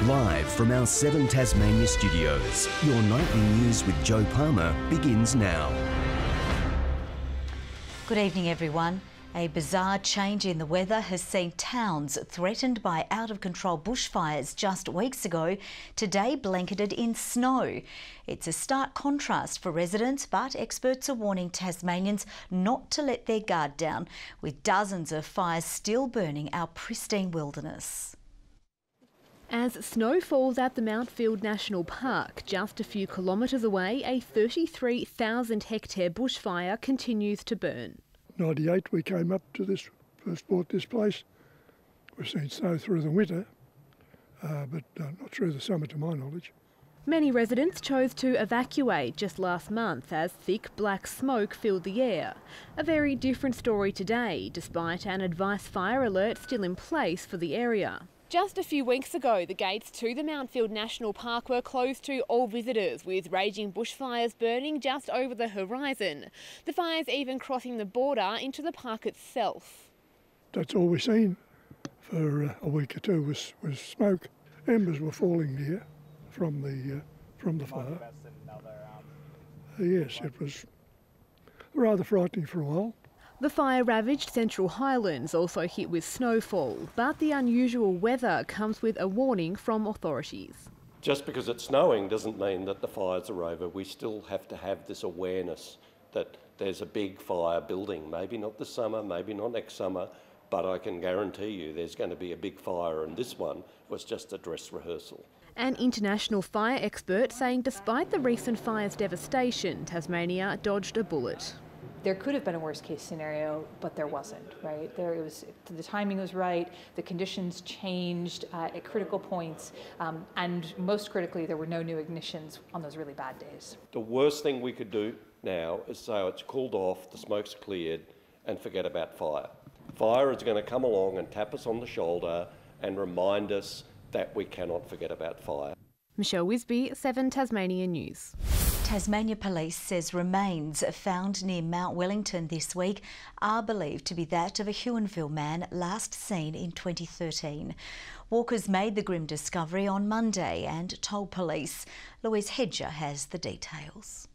Live from our 7 Tasmania studios, your nightly news with Joe Palmer begins now. Good evening, everyone. A bizarre change in the weather has seen towns threatened by out-of-control bushfires just weeks ago today blanketed in snow. It's a stark contrast for residents, but experts are warning Tasmanians not to let their guard down, with dozens of fires still burning our pristine wilderness. As snow falls at the Mountfield National Park, just a few kilometres away, a 33,000-hectare bushfire continues to burn. 98 we came up to this, first bought this place. We've seen snow through the winter, but not through the summer to my knowledge. Many residents chose to evacuate just last month as thick black smoke filled the air. A very different story today, despite an advice fire alert still in place for the area. Just a few weeks ago, the gates to the Mountfield National Park were closed to all visitors, with raging bushfires burning just over the horizon. The fires even crossing the border into the park itself. That's all we've seen for a week or two was smoke. Embers were falling here from the fire. Yes, it was rather frightening for a while. The fire-ravaged Central Highlands also hit with snowfall, but the unusual weather comes with a warning from authorities. Just because it's snowing doesn't mean that the fires are over. We still have to have this awareness that there's a big fire building. Maybe not this summer, maybe not next summer, but I can guarantee you there's going to be a big fire, and this one was just a dress rehearsal. An international fire expert saying despite the recent fire's devastation, Tasmania dodged a bullet. There could have been a worst case scenario, but there wasn't, right? The timing was right, the conditions changed at critical points, and most critically, there were no new ignitions on those really bad days. The worst thing we could do now is say it's cooled off, the smoke's cleared, and forget about fire. Fire is going to come along and tap us on the shoulder and remind us that we cannot forget about fire. Michelle Wisby, 7 Tasmania News. Tasmania Police says remains found near Mount Wellington this week are believed to be that of a Huonville man last seen in 2013. Walkers made the grim discovery on Monday and told police. Louise Hedger has the details.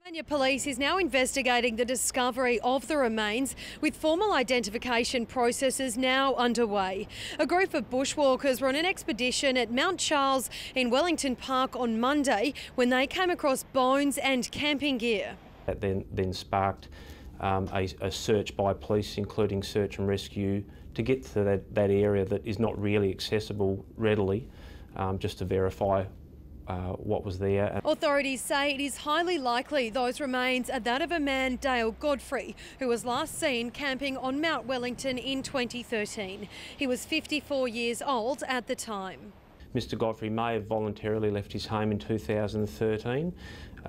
Tasmania Police is now investigating the discovery of the remains, with formal identification processes now underway. A group of bushwalkers were on an expedition at Mount Charles in Wellington Park on Monday when they came across bones and camping gear. That then sparked a search by police, including search and rescue, to get to that area that is not really accessible readily, just to verify what was there. Authorities say it is highly likely those remains are that of a man, Dale Godfrey, who was last seen camping on Mount Wellington in 2013. He was 54 years old at the time. Mr Godfrey may have voluntarily left his home in 2013.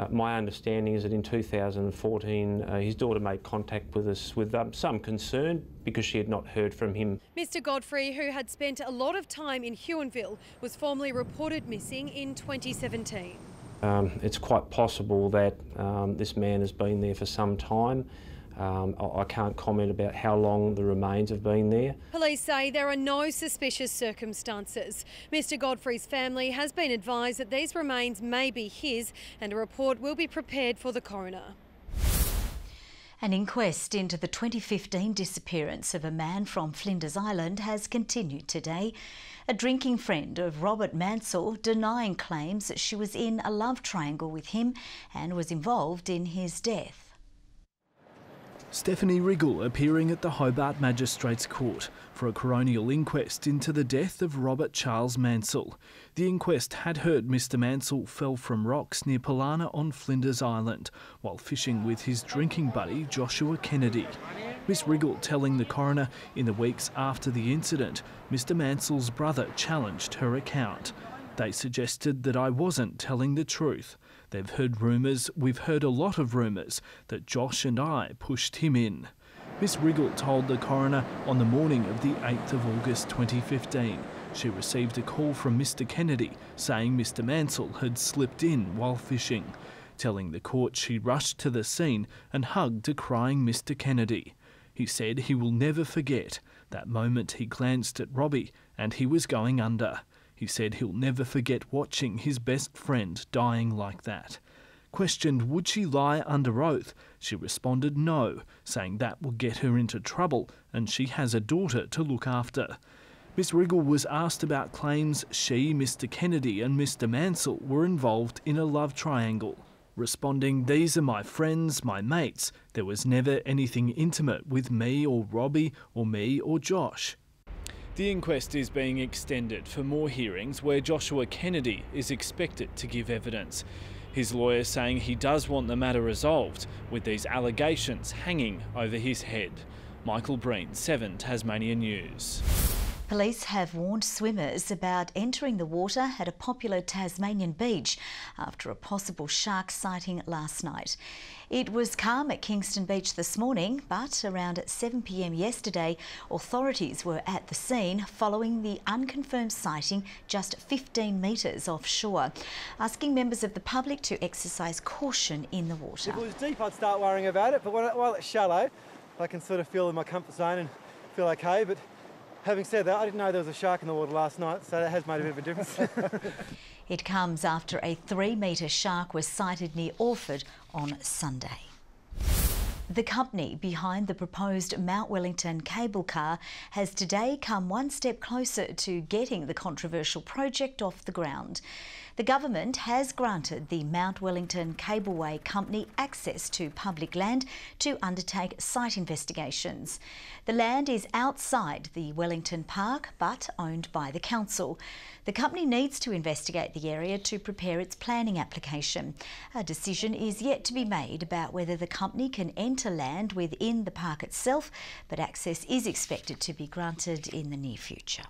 My understanding is that in 2014 his daughter made contact with us with some concern because she had not heard from him. Mr Godfrey, who had spent a lot of time in Huonville, was formally reported missing in 2017. It's quite possible that this man has been there for some time. I can't comment about how long the remains have been there. Police say there are no suspicious circumstances. Mr Godfrey's family has been advised that these remains may be his, and a report will be prepared for the coroner. An inquest into the 2015 disappearance of a man from Flinders Island has continued today. A drinking friend of Robert Mansell denying claims that she was in a love triangle with him and was involved in his death. Stephanie Riggle appearing at the Hobart Magistrates Court for a coronial inquest into the death of Robert Charles Mansell. The inquest had heard Mr Mansell fell from rocks near Polana on Flinders Island while fishing with his drinking buddy Joshua Kennedy. Miss Riggle telling the coroner in the weeks after the incident, Mr Mansell's brother challenged her account. They suggested that I wasn't telling the truth. They've heard rumours, we've heard a lot of rumours, that Josh and I pushed him in. Miss Riggle told the coroner on the morning of the 8th of August 2015 she received a call from Mr Kennedy saying Mr Mansell had slipped in while fishing. Telling the court she rushed to the scene and hugged a crying Mr Kennedy. He said he will never forget that moment he glanced at Robbie and he was going under. He said he'll never forget watching his best friend dying like that. Questioned would she lie under oath, she responded no, saying that will get her into trouble and she has a daughter to look after. Ms Riggle was asked about claims she, Mr Kennedy and Mr Mansell were involved in a love triangle. Responding, "These are my friends, my mates. There was never anything intimate with me or Robbie or me or Josh." The inquest is being extended for more hearings where Joshua Kennedy is expected to give evidence. His lawyer saying he does want the matter resolved, with these allegations hanging over his head. Michael Breen, 7 Tasmania News. Police have warned swimmers about entering the water at a popular Tasmanian beach after a possible shark sighting last night. It was calm at Kingston Beach this morning, but around 7 p.m. yesterday, authorities were at the scene following the unconfirmed sighting just 15 metres offshore, asking members of the public to exercise caution in the water. If it was deep, I'd start worrying about it, but while it's shallow, I can sort of feel in my comfort zone and feel okay. But having said that, I didn't know there was a shark in the water last night, so that has made a bit of a difference. It comes after a 3-metre shark was sighted near Orford on Sunday. The company behind the proposed Mount Wellington cable car has today come one step closer to getting the controversial project off the ground. The government has granted the Mount Wellington Cableway Company access to public land to undertake site investigations. The land is outside the Wellington Park but owned by the council. The company needs to investigate the area to prepare its planning application. A decision is yet to be made about whether the company can enter land within the park itself, but access is expected to be granted in the near future.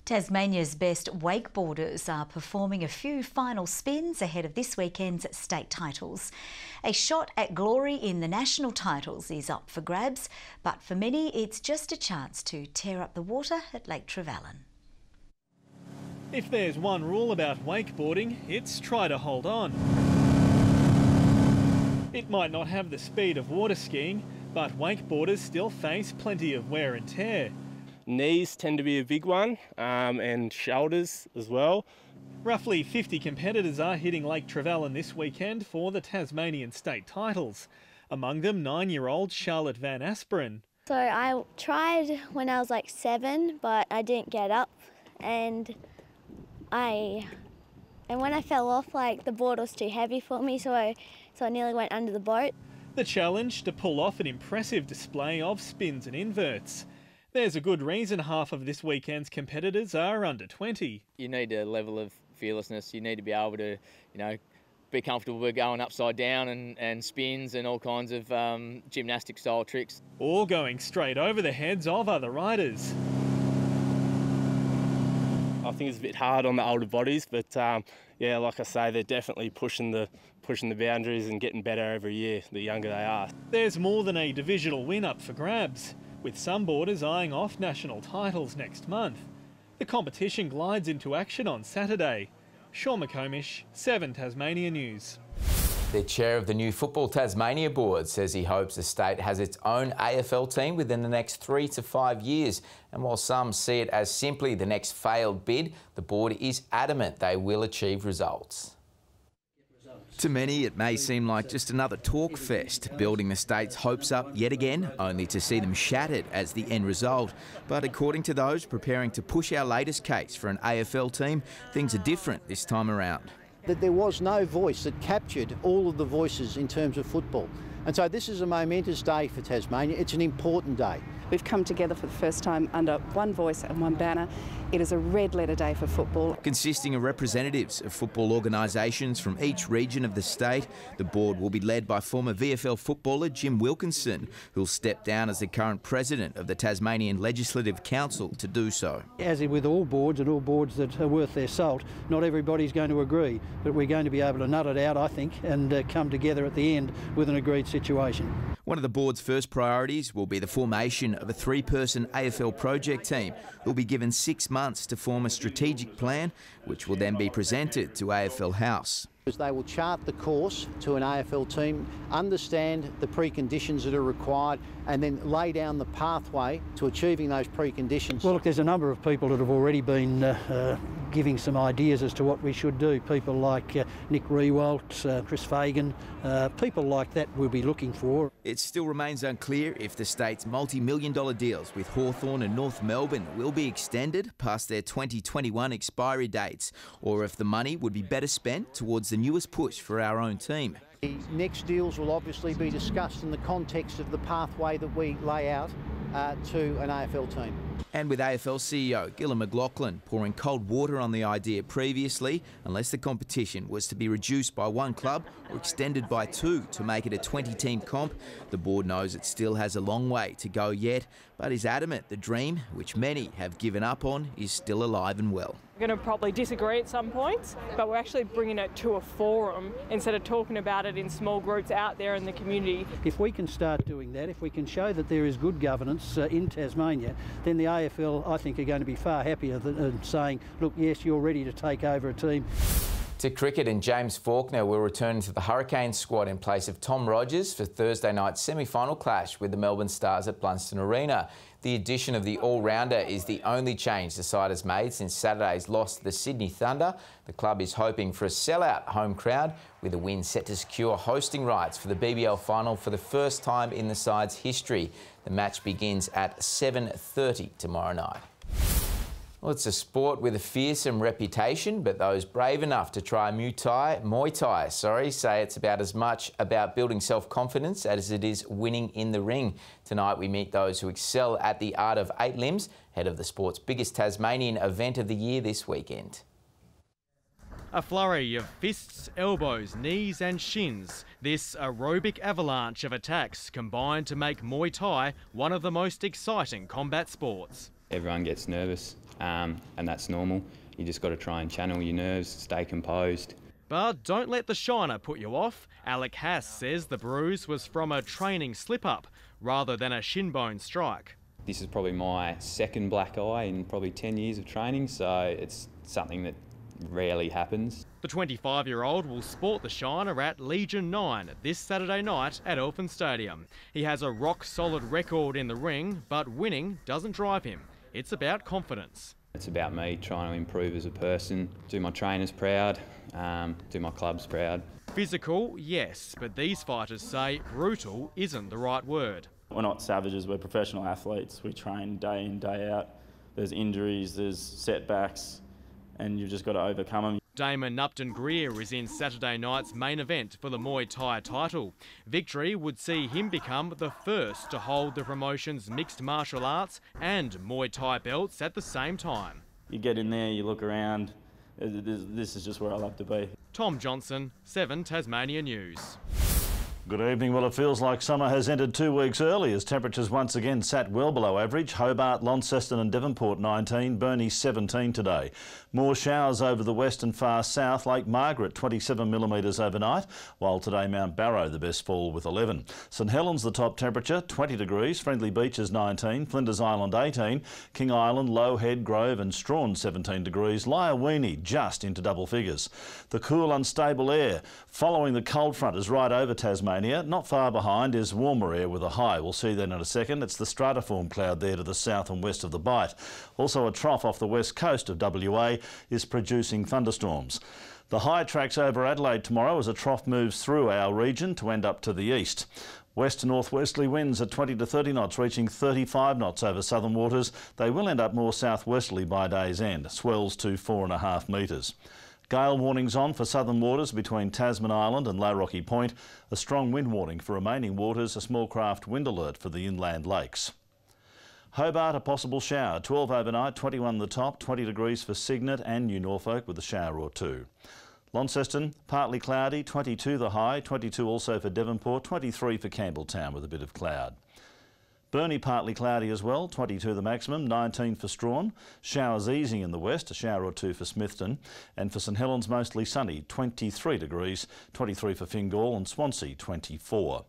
Tasmania's best wakeboarders are performing a few final spins ahead of this weekend's state titles. A shot at glory in the national titles is up for grabs, but for many it's just a chance to tear up the water at Lake Trevally. If there's one rule about wakeboarding, it's try to hold on. It might not have the speed of water skiing, but wakeboarders still face plenty of wear and tear. Knees tend to be a big one, and shoulders as well. Roughly 50 competitors are hitting Lake Trevally this weekend for the Tasmanian state titles. Among them, 9-year-old Charlotte Van Asperen. So I tried when I was like 7, but I didn't get up, and when I fell off, like the board was too heavy for me, so I nearly went under the boat. The challenge to pull off an impressive display of spins and inverts. There's a good reason half of this weekend's competitors are under 20. You need a level of fearlessness. You need to be able to, be comfortable with going upside down and spins and all kinds of gymnastic style tricks. Or going straight over the heads of other riders. I think it's a bit hard on the older bodies, but yeah, like I say, they're definitely pushing the boundaries and getting better every year, the younger they are. There's more than a divisional win up for grabs, with some boarders eyeing off national titles next month. The competition glides into action on Saturday. Sean McComish, 7 Tasmania News. The chair of the new Football Tasmania board says he hopes the state has its own AFL team within the next 3 to 5 years. And while some see it as simply the next failed bid, the board is adamant they will achieve results. To many, it may seem like just another talk fest, building the state's hopes up yet again, only to see them shattered as the end result. But according to those preparing to push our latest case for an AFL team, things are different this time around. That there was no voice that captured all of the voices in terms of football. And so this is a momentous day for Tasmania. It's an important day. We've come together for the first time under one voice and one banner. It is a red-letter day for football. Consisting of representatives of football organisations from each region of the state, the board will be led by former VFL footballer Jim Wilkinson, who'll step down as the current president of the Tasmanian Legislative Council to do so. As with all boards and all boards that are worth their salt, not everybody's going to agree, but we're going to be able to nut it out, I think, and come together at the end with an agreed situation. One of the board's first priorities will be the formation of a 3-person AFL project team who will be given 6 months to form a strategic plan, which will then be presented to AFL House. They will chart the course to an AFL team, understand the preconditions that are required, and then lay down the pathway to achieving those preconditions. Well, look, there's a number of people that have already been giving some ideas as to what we should do. People like Nick Rewalt, Chris Fagan, people like that we'll be looking for. It still remains unclear if the state's multi-million-dollar deals with Hawthorn and North Melbourne will be extended past their 2021 expiry dates, or if the money would be better spent towards the newest push for our own team. The next deals will obviously be discussed in the context of the pathway that we lay out to an AFL team. And with AFL CEO Gillon McLachlan pouring cold water on the idea previously, unless the competition was to be reduced by 1 club or extended by 2 to make it a 20-team comp, the board knows it still has a long way to go yet, but is adamant the dream, which many have given up on, is still alive and well. We're going to probably disagree at some points, but we're actually bringing it to a forum instead of talking about it in small groups out there in the community. If we can start doing that, if we can show that there is good governance in Tasmania, then the AFL, I think, are going to be far happier than saying, look, yes, you're ready to take over a team. To cricket, and James Faulkner will return to the Hurricanes squad in place of Tom Rogers for Thursday night's semi-final clash with the Melbourne Stars at Blunston Arena. The addition of the all-rounder is the only change the side has made since Saturday's loss to the Sydney Thunder. The club is hoping for a sellout home crowd, with a win set to secure hosting rights for the BBL final for the first time in the side's history. The match begins at 7:30 tomorrow night. Well, it's a sport with a fearsome reputation, but those brave enough to try Muay Thai, say it's about as much about building self-confidence as it is winning in the ring. Tonight we meet those who excel at the art of 8 limbs, ahead of the sport's biggest Tasmanian event of the year this weekend. A flurry of fists, elbows, knees and shins. This aerobic avalanche of attacks combined to make Muay Thai one of the most exciting combat sports. Everyone gets nervous, and that's normal. You just got to try and channel your nerves, stay composed. But don't let the shiner put you off. Alec Haas says the bruise was from a training slip-up rather than a shin-bone strike. This is probably my second black eye in probably 10 years of training, so it's something that rarely happens. The 25-year-old will sport the shiner at Legion 9 this Saturday night at Elphin Stadium. He has a rock-solid record in the ring, but winning doesn't drive him. It's about confidence. It's about me trying to improve as a person, do my trainers proud, do my clubs proud. Physical, yes, but these fighters say brutal isn't the right word. We're not savages, we're professional athletes. We train day in, day out. There's injuries, there's setbacks, and you've just got to overcome them. Damon Nupton-Greer is in Saturday night's main event for the Muay Thai title. Victory would see him become the first to hold the promotion's mixed martial arts and Muay Thai belts at the same time. You get in there, you look around, this is just where I love to be. Tom Johnson, 7 Tasmania News. Good evening. Well, it feels like summer has ended 2 weeks early as temperatures once again sat well below average. Hobart, Launceston and Devonport 19, Burnie 17 today. More showers over the west and far south. Lake Margaret 27 millimetres overnight, while today Mount Barrow the best fall with 11. St Helens the top temperature 20 degrees, Friendly Beaches 19, Flinders Island 18, King Island, Low Head, Grove and Strawn 17 degrees, Lyawini just into double figures. The cool unstable air following the cold front is right over Tasmania. Not far behind is warmer air with a high. We'll see that in a second. It's the stratiform cloud there to the south and west of the Bight. Also a trough off the west coast of WA is producing thunderstorms. The high tracks over Adelaide tomorrow as a trough moves through our region to end up to the east. West to northwesterly winds at 20 to 30 knots, reaching 35 knots over southern waters. They will end up more southwesterly by day's end. Swells to 4.5 metres. Gale warnings on for southern waters between Tasman Island and Low Rocky Point. A strong wind warning for remaining waters, a small craft wind alert for the inland lakes. Hobart, a possible shower, 12 overnight, 21 the top, 20 degrees for Cygnet and New Norfolk with a shower or 2. Launceston, partly cloudy, 22 the high, 22 also for Devonport, 23 for Campbelltown with a bit of cloud. Burnie partly cloudy as well, 22 the maximum, 19 for Strawn. Showers easing in the west, a shower or 2 for Smithton. And for St Helens mostly sunny, 23 degrees, 23 for Fingal and Swansea 24.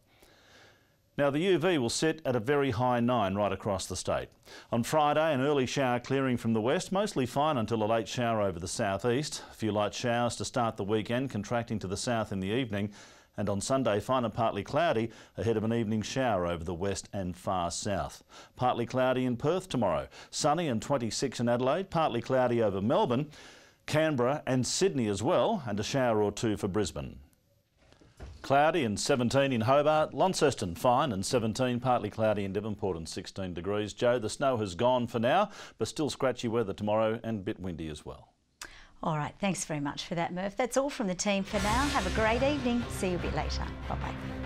Now, the UV will sit at a very high 9 right across the state. On Friday, an early shower clearing from the west, mostly fine until a late shower over the southeast. A few light showers to start the weekend, contracting to the south in the evening. And on Sunday, fine and partly cloudy, ahead of an evening shower over the west and far south. Partly cloudy in Perth tomorrow. Sunny and 26 in Adelaide, partly cloudy over Melbourne, Canberra and Sydney as well, and a shower or two for Brisbane. Cloudy and 17 in Hobart, Launceston fine and 17, partly cloudy in Devonport and 16 degrees. Joe, the snow has gone for now, but still scratchy weather tomorrow and a bit windy as well. All right, thanks very much for that, Murph. That's all from the team for now. Have a great evening. See you a bit later. Bye-bye.